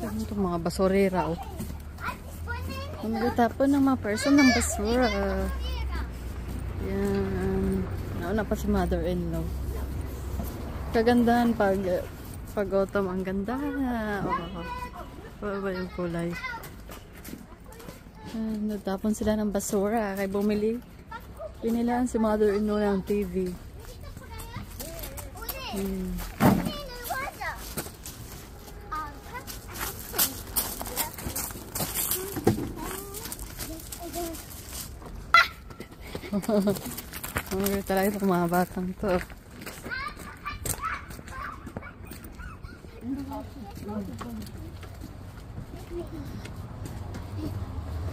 Ano itong mga basurera, oh. Magtatapon ng mga person ng basura. Yan. Nauna pa si mother-in-law. Kagandahan pag autumn. Ang ganda. Ba yung kulay. Nagtapon sila ng basura. Kaya bumili. Pinilaan si mother-in-law ng TV. Ang talaga itong mga batang to.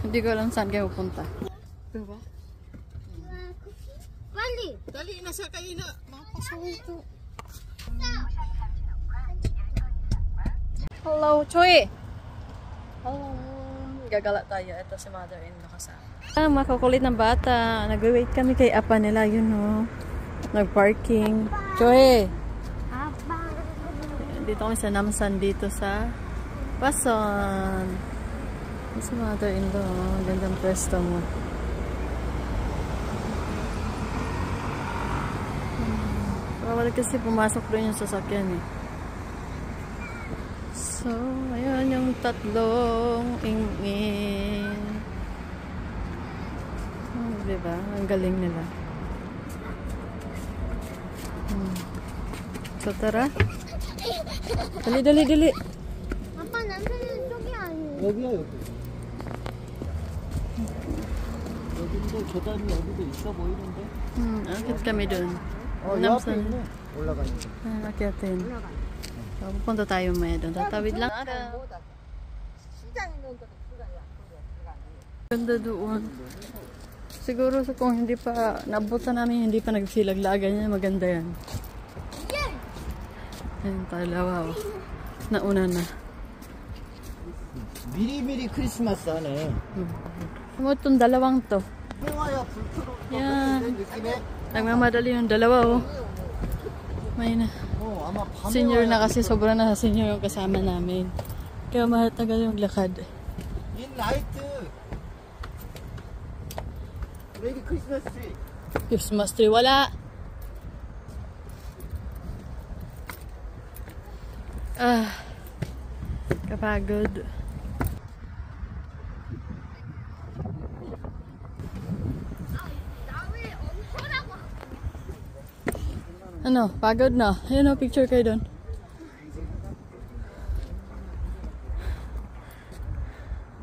Hindi ko alam saan kayo pupunta. Diba? Dali! Dali, nasa kayo na. Mga pasaway to. Hello, Choi! Hello! Gagala tayo. Ito si mother-in-law kasama. Makakulit ng bata. Nag-wait kami kay apa nila. Yun o. Nag-parking. Choi! Dito kami sa Namsan dito sa Pason. Si mother-in-law. Gandang pwesto mo. Wala kasi pumasok doon yung sasakyan eh. So, ayan yung tatlong ingin. Oh, diba? Ang galing nila. So, tara. Dali. 아빠 남편은 저기 아니에요. 여기야 여기. 여기인데 계단이 여기도 있어 보이는데. Akit kami doon. 요 앞에 있네. 올라가 있네. Akitin. So, pupunta tayo maya doon. Tatawid lang. Ganda doon. Siguro kung hindi pa nabutan namin, hindi pa nagsilaglagan niya, maganda yan. Ayun, talawa. Nauna na. 미리미리 크리스마스 하네. Ano itong dalawang to? 홍화야 불크로 Yan. 느낌에. Nagmamadali yung dalawa, oh. May na. 아마 밤에 Senior na kasi, sobrang na senior yung kasama namin. Kaya mahatagal yung lakad. 인 라이트. 메리 크리스마스 트리. Christmas tree, wala. Kapagod. Ano, pagod na. Ayun o, picture kayo doon.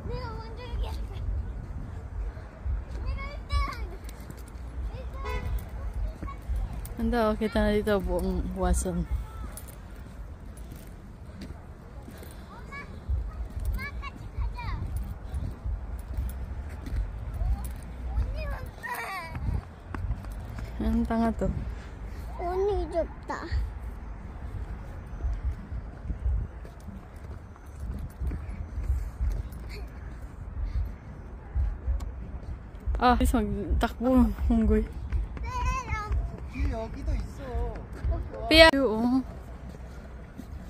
내가 먼저 얘기할게. 내가 일단. Anda, oh, kita na dito buong Wason. Ang tanga to. 언니 줬다. Magtakbo. Hunggoy. 뒤에 여기도 있어. Pia. Oo.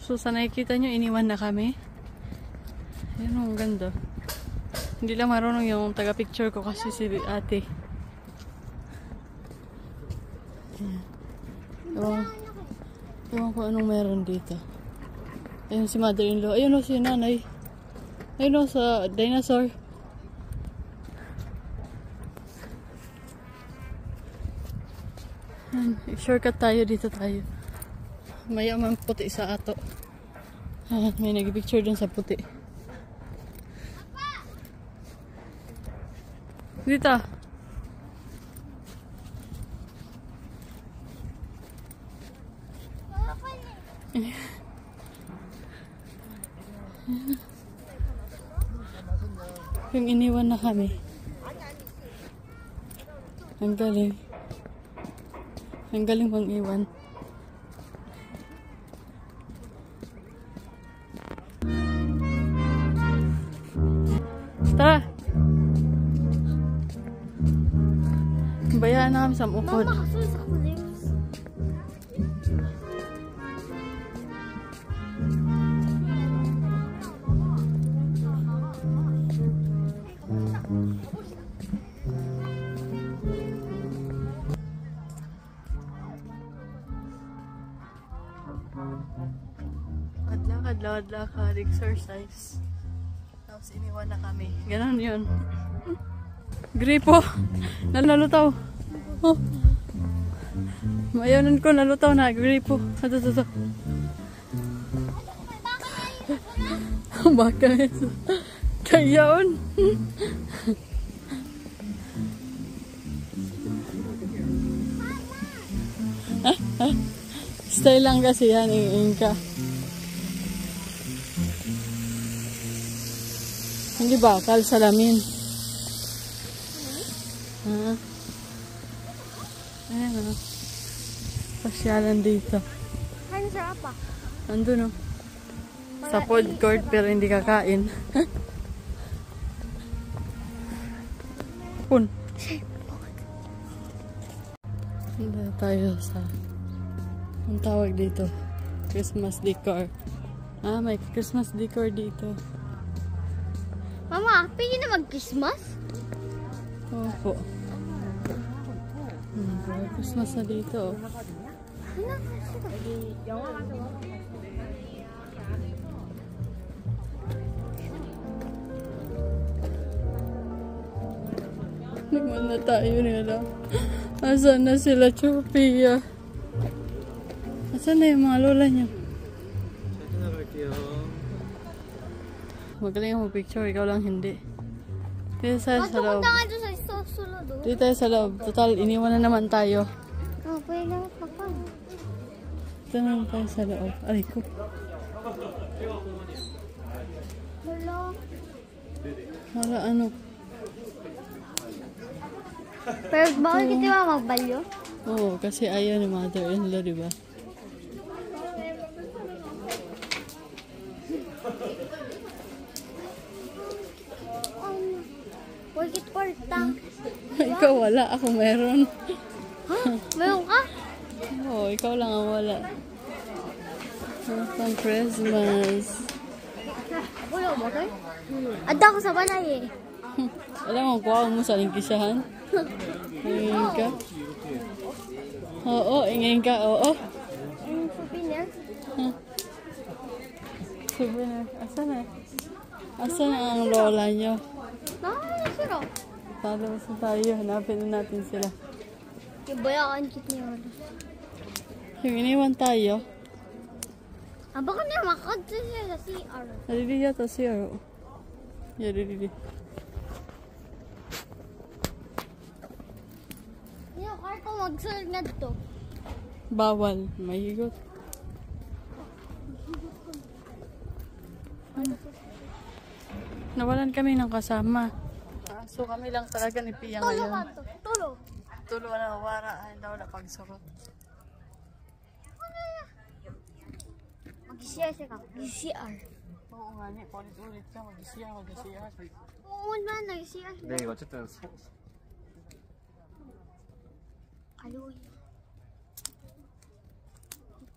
So, sa nakikita nyo, iniwan na kami. Ayan, ang ganda. Hindi lang marunong yung taga-picture ko kasi si ate. Ewan ko anong meron dito. Ayun si mother-in-law. Ayun o si nanay. Ayun o sa dinosaur. Shortcut tayo, dito tayo. Mayaman puti sa ato. May nag-picture dun sa puti. Dito. Yung iniwan na kami. Ang galing. Ang galing bang iwan. Tara! Bayaan na kami sa ukod. Mama, kasi sa kulis. lakad-lakad, exercise. Tapos iniwan na kami. Ganon yun. Gripo. Nalutaw. Oh. Mayanan ko, nalutaw na. Gripo. Ito. Baka kayaon. Stay lang kasi yan, ka. Hindi bakal, salamin. Ayan o. Pasyalan dito. Ano sarap pa? Andun o. Sa food court pero hindi kakain. Pun. Hindi tayo sa ang tawag dito. Christmas decor. May Christmas decor dito. Mama, pwede na mag-Christmas? Opo. Christmas na dito. Naman na tayo nila. Asan na sila, Chopia? Asan na yung mga lola niyo? Magaling ako picture, ikaw lang hindi. Dito tayo sa loob. Punta nga doon sa sulod. Dito tayo sa loob. Total, iniwan na naman tayo. Pwede na papa. Dito na naman tayo sa loob. Aray ko. Hello. Wala ano. Pero bakit kita ba magbalyo? Oo, kasi ayaw ni mother-in-law, diba? Huwag itwartang. Ikaw wala, ako meron. Meron ka? Oo, ikaw lang ang wala. Pang Christmas. Wala mo kayo? Ada ko sa balay eh. Alam mo, kuha mo sa lingkisahan. Ingin ka? Oo, ingin ka, oo. Ang souvenir. Souvenir. Asan na? Asan na ang lola nyo? Nakakasiro. Talabas na tayo. Hanapin na natin sila. Ibayakan kit niya. Yung iniwan tayo. Baka niya makakadsa siya sa CR. Nadidi yata siya. Yeah, didi. Yung car ko magsulod na dito. Bawal. Mahigot. Nawalan kami ng kasama. So kami lang talaga ni Pia Tulo ngayon. ka to. Tulo. Tulo na wara. Ay, daw na pagsurot. Mag-CR siya ka. Mag-CR. Oo nga ni. Paulit-ulit ka. Mag-siya. Oo na, nag-CR siya. 네, 어쨌든 Aloy.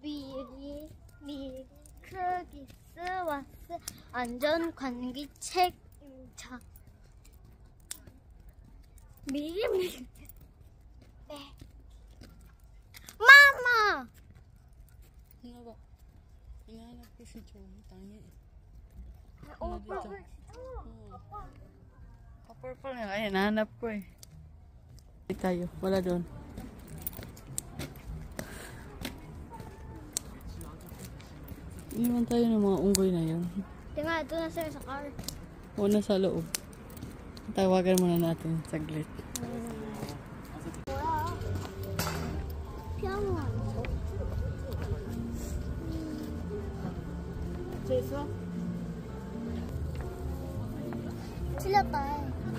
미리 크기스 와스 안전관리 책임자 미리 네. 마마 Ano ba? Hinahanap ko si Joey. Tangi. 오 Pa-purple nga. Ay, hinahanap ko eh. Hindi tayo. Wala doon. Iniwan tayo ng mga unggoy na yun. Tingnan, ito na sila sa car. Una sa loob. Tawagan muna natin saglit. 피아노 틀렸다.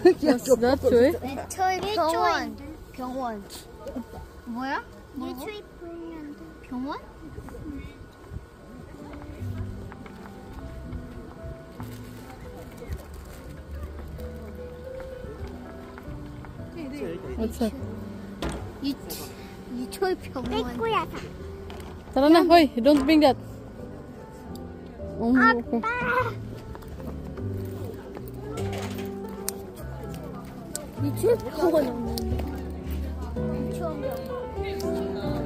What's that, Joy? 병원. 병원. 뭐야? 예초이 병원? What's that? 예초이 병원. 꼬야. Tara na, hoy! Don't bring that! Umuho ko. 예초이 병원 없는데. 예초이 병원.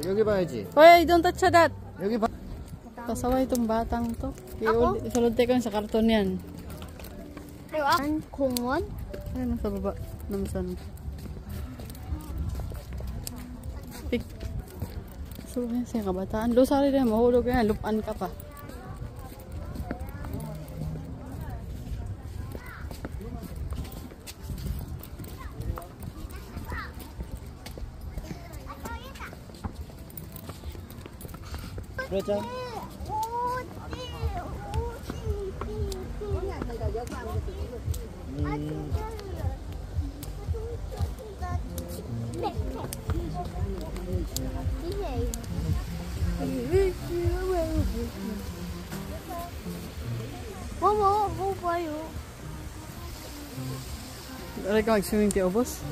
여기 봐야지. Hoy, don't touch that. 여기 봐. Pasaway itong batang to. Isulod tayo sa karton yan. 공원? Ayun, nasa baba. Namasan. Pik. So, yan siya kabataan. Lusari na, mahulog yan. Lupan ka pa. 그러자. Mama, mau bayo. Alay ka mag-swimming tayo, boss.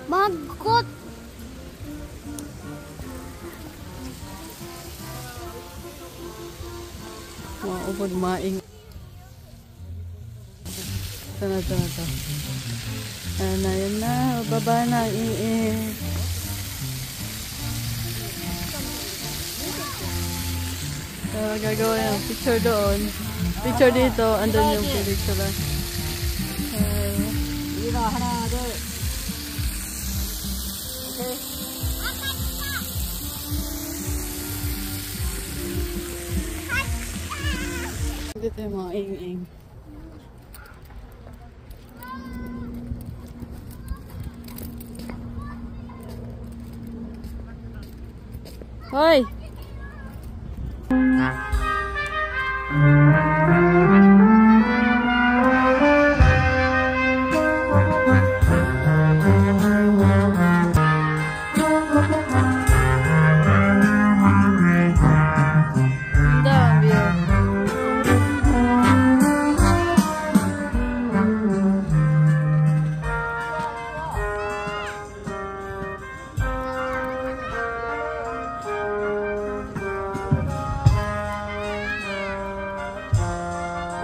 Magot. Mga upod maing. Ito na. Yan na. Baba na. Gagawa yung picture doon. Picture dito. Andun yung pelikula. 여기가 하나, 둘. 오케이. Dito yung mga ing-ing. Hoy!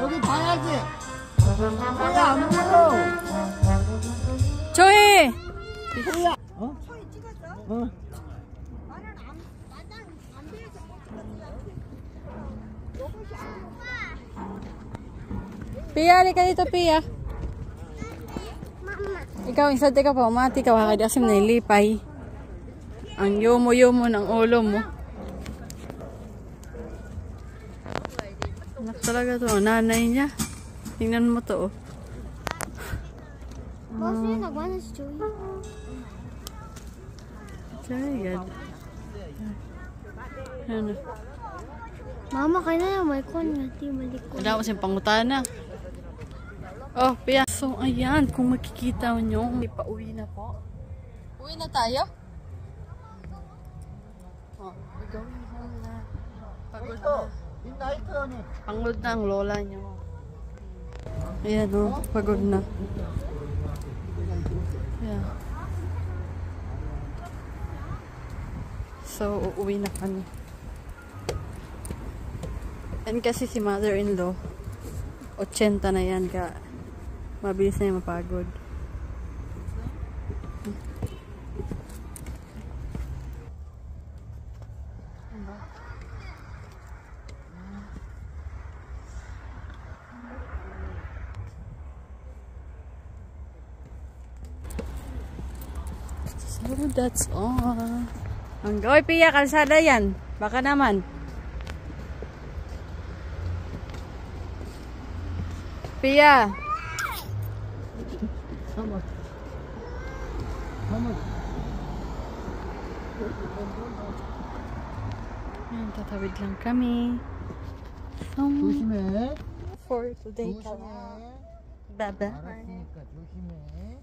여기 봐야지. 뭐야, 안 보여. 조이! 뭐야? 어? 어? Pia, halika dito, Pia. Ikaw, insad ka pa, umati ka, wakadasim na ilipay. Ang yomo-yomo ng ulo mo. Anak talaga to, nanay niya. Tingnan mo to, oh. Boss, yun, nagwana si Joey. Very good. Ano? Mama, kaya na yung may kon nga, di malikot. Wala ko siyang pangutana. Oh, Pia. So, ayan, kung makikita nyo, pauwi na po. Uwi na tayo? Oh, we're going home na. Pagod na. Pangod na ang lola nyo. Ayan, oh, pagod na. Yeah. So, uuwi na kami. And kasi si mother-in-law, 80 na yan, ka mabilis na yung mapagod. So that's all. Ang gawin, Pia, kalsada yan. Baka naman. Pia. Ayan, tatawid lang kami. 조심해. For today, 조심해. bye-bye. 알았으니까 조심해.